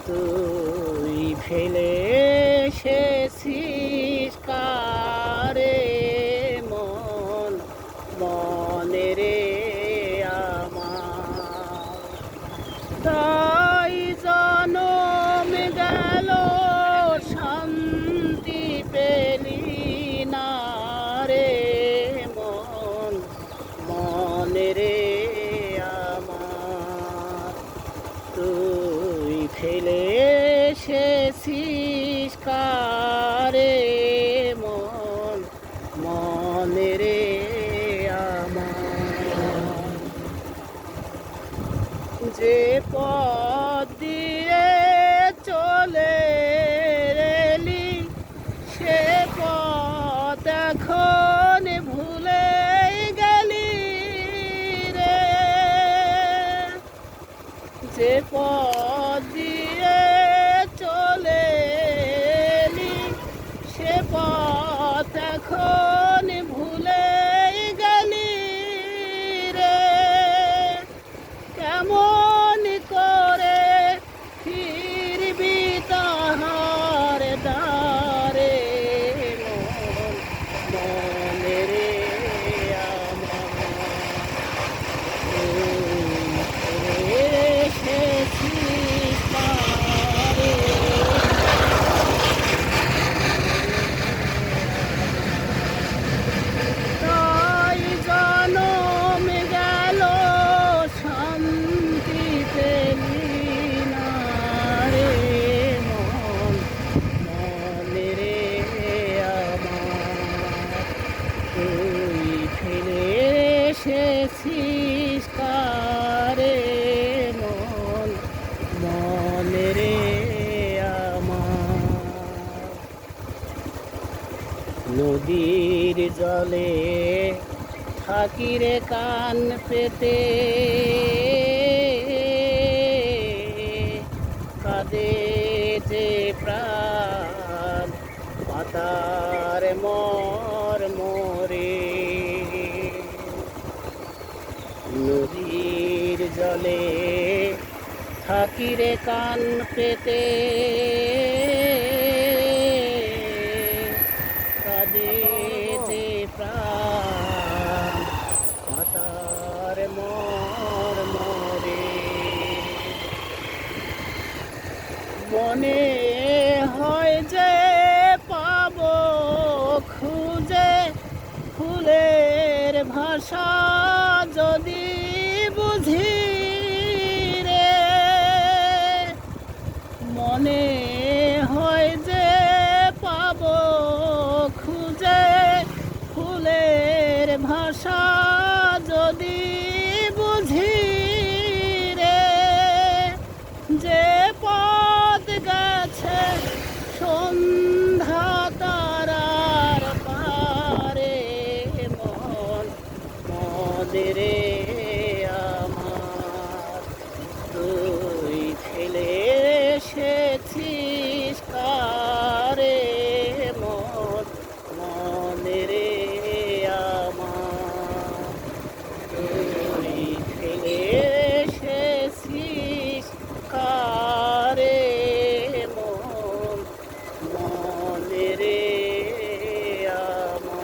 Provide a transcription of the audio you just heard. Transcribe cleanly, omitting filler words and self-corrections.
তুই ফেলে এসেছিস কারে মন মনে রে আমার, তাই জনম গেল শান্তি পেলি না রে মন মনে রে আমার, তুই ফেলে এসেছিস কারে মন মনে রে আমার, যে পথ দিয়ে চলে এলি সে পথ এখন ভুলে গেলি রে, যে পথ দিয়ে চলে এলি সে পথ এখন ভুলে গেলি রে, কেমন করে ফিরবি তাহার দ্বারে মন মনে রে আমার, এসেছিস কারে তাই জনম গেল শান্তি পেলি না রে মন মনে রে আমার, তুই ফিরে এসেছিস কারে মন মনে রে আমার, নদীর জলে থাকি রে কান পেতে কাঁদে যে প্রাণ পাতার মর মরে, নদীর জলে থাকি রে কান পেতে কাঁদে যে প্রাণ পাতার মর মরে, মনে হয় যে পাবো খুঁজে ফুলের ভাষা যদি বুঝি রে, মনে